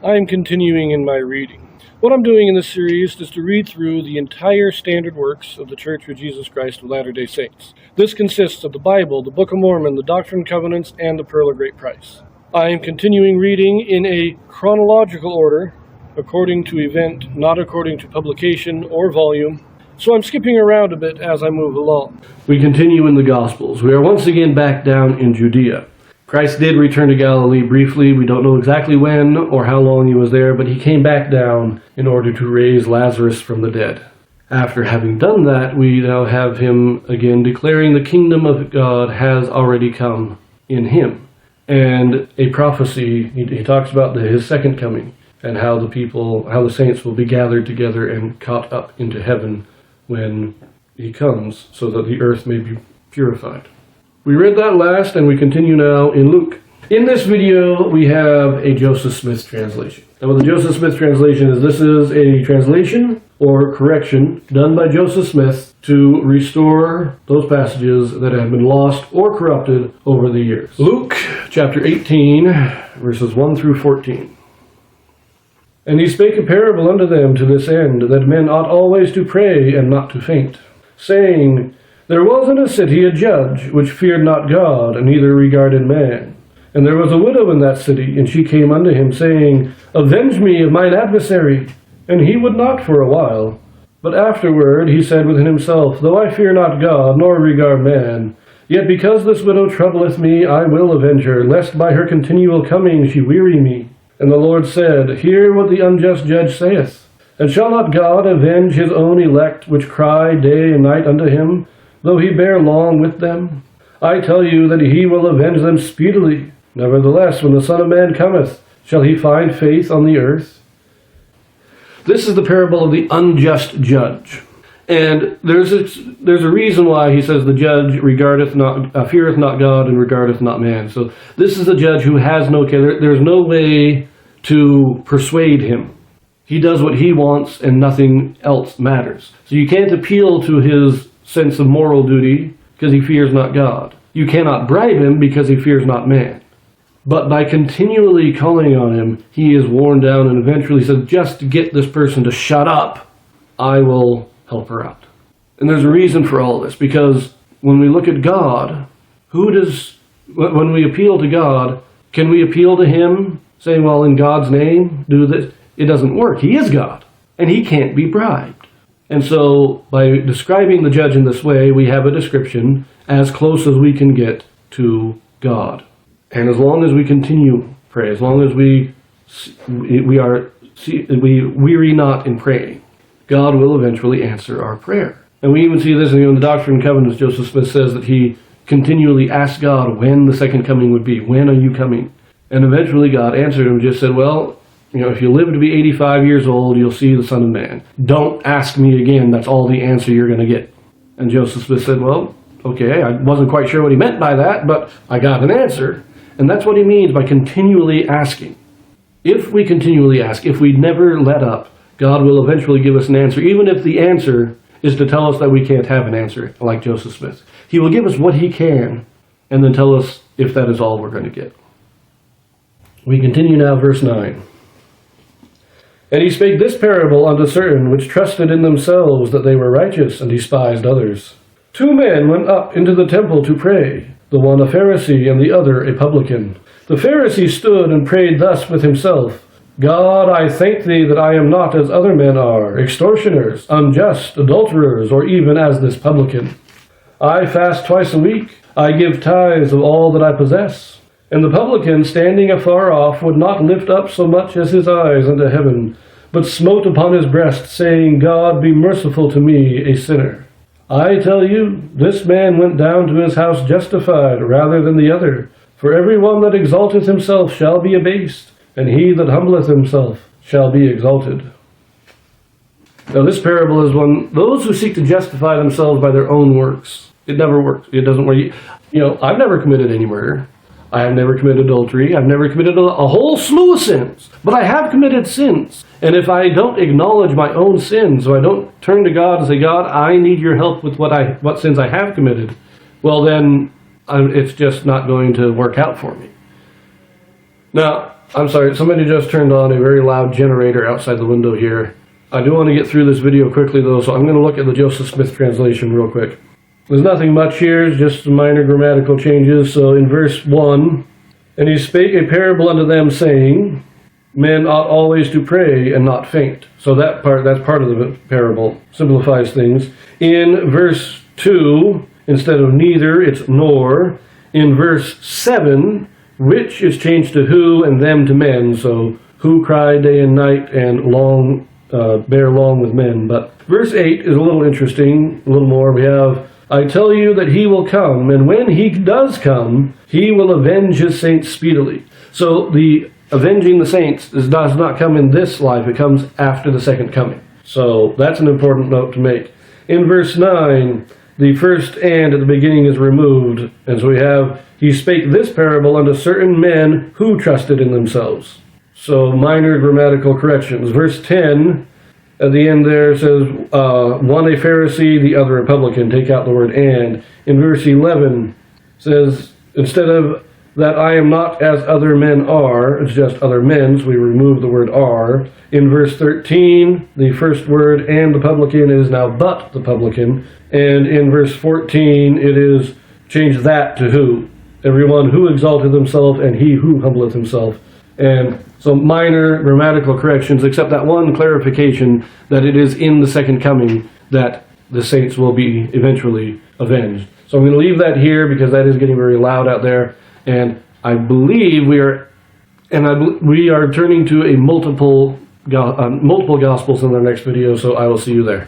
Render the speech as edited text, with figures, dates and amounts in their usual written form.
I am continuing in my reading. What I'm doing in this series is to read through the entire standard works of the Church of Jesus Christ of Latter-day Saints. This consists of the Bible, the Book of Mormon, the Doctrine and Covenants, and the Pearl of Great Price. I am continuing reading in a chronological order, according to event, not according to publication or volume, so I'm skipping around a bit as I move along. We continue in the Gospels. We are once again back down in Judea. Christ did return to Galilee briefly. We don't know exactly when or how long he was there, but he came back down in order to raise Lazarus from the dead. After having done that, we now have him again declaring the kingdom of God has already come in him. And a prophecy, he talks about his second coming and how the saints will be gathered together and caught up into heaven when he comes, so that the earth may be purified. We read that last, and we continue now in Luke. In this video, we have a Joseph Smith translation. Now, what the Joseph Smith translation is, this is a translation or correction done by Joseph Smith to restore those passages that have been lost or corrupted over the years. Luke chapter 18, verses 1 through 14. And he spake a parable unto them to this end, that men ought always to pray and not to faint, saying, There was in a city a judge, which feared not God, and neither regarded man. And there was a widow in that city, and she came unto him, saying, Avenge me of mine adversary. And he would not for a while. But afterward he said within himself, Though I fear not God, nor regard man, yet because this widow troubleth me, I will avenge her, lest by her continual coming she weary me. And the Lord said, Hear what the unjust judge saith. And shall not God avenge his own elect, which cry day and night unto him, though he bear long with them? I tell you that he will avenge them speedily. Nevertheless, when the Son of Man cometh, shall he find faith on the earth? This is the parable of the unjust judge. And there's a reason why he says the judge feareth not God and regardeth not man. So this is a judge who has no care. There's no way to persuade him. He does what he wants and nothing else matters. So you can't appeal to his sense of moral duty because he fears not God. You cannot bribe him because he fears not man. But by continually calling on him, he is worn down and eventually says, just to get this person to shut up, I will help her out. And there's a reason for all this, because when we look at God, when we appeal to God, can we appeal to him saying, well, in God's name, do this? It doesn't work. He is God, and he can't be bribed. And so by describing the judge in this way, we have a description as close as we can get to God. And as long as we continue pray, as long as we weary not in praying, God will eventually answer our prayer. And we even see this in the Doctrine and Covenants. Joseph Smith says that he continually asked God when the second coming would be. When are you coming? And eventually God answered him and just said, well, if you live to be 85 years old, you'll see the Son of Man. Don't ask me again. That's all the answer you're going to get. And Joseph Smith said, well, okay, I wasn't quite sure what he meant by that, but I got an answer. And that's what he means by continually asking. If we continually ask, if we never let up, God will eventually give us an answer, even if the answer is to tell us that we can't have an answer, like Joseph Smith. He will give us what he can, and then tell us if that is all we're going to get. We continue now, verse 9. And he spake this parable unto certain which trusted in themselves that they were righteous, and despised others. 2 men went up into the temple to pray, the one a Pharisee, and the other a publican. The Pharisee stood and prayed thus with himself, God, I thank thee that I am not as other men are, extortioners, unjust, adulterers, or even as this publican. I fast twice a week. I give tithes of all that I possess. And the publican, standing afar off, would not lift up so much as his eyes unto heaven, but smote upon his breast, saying, God, be merciful to me, a sinner. I tell you, this man went down to his house justified rather than the other. For every one that exalteth himself shall be abased, and he that humbleth himself shall be exalted. Now this parable is one, those who seek to justify themselves by their own works, it never works. It doesn't work. I've never committed any murder. I have never committed adultery. I've never committed a whole slew of sins. But I have committed sins. And if I don't acknowledge my own sins, so I don't turn to God and say, God, I need your help with what sins I have committed, well then, it's just not going to work out for me. Now, I'm sorry, somebody just turned on a very loud generator outside the window here. I do want to get through this video quickly though, so I'm going to look at the Joseph Smith translation real quick. There's nothing much here, it's just some minor grammatical changes. So in verse 1, and he spake a parable unto them, saying, men ought always to pray and not faint. So that's part of the parable, simplifies things. In verse 2, instead of neither, it's nor. In verse 7, which is changed to who and them to men. So who cry day and night and long bear long with men. But verse 8 is a little interesting, a little more. We have, I tell you that he will come, and when he does come, he will avenge his saints speedily. So the avenging the saints does not come in this life, it comes after the second coming. So that's an important note to make. In verse 9, the first and at the beginning is removed, and so we have, he spake this parable unto certain men who trusted in themselves. So minor grammatical corrections. Verse 10, at the end there says, one a Pharisee, the other a publican. Take out the word and. In verse 11 says, instead of that I am not as other men are, it's just other men, so we remove the word are. In verse 13, the first word and the publican is now but the publican. And in verse 14, it is change that to who. Everyone who exalteth himself and he who humbleth himself. And so minor grammatical corrections, except that one clarification that it is in the second coming that the saints will be eventually avenged. So I'm going to leave that here because that is getting very loud out there. And I believe we are turning to a multiple gospels in our next video, so I will see you there.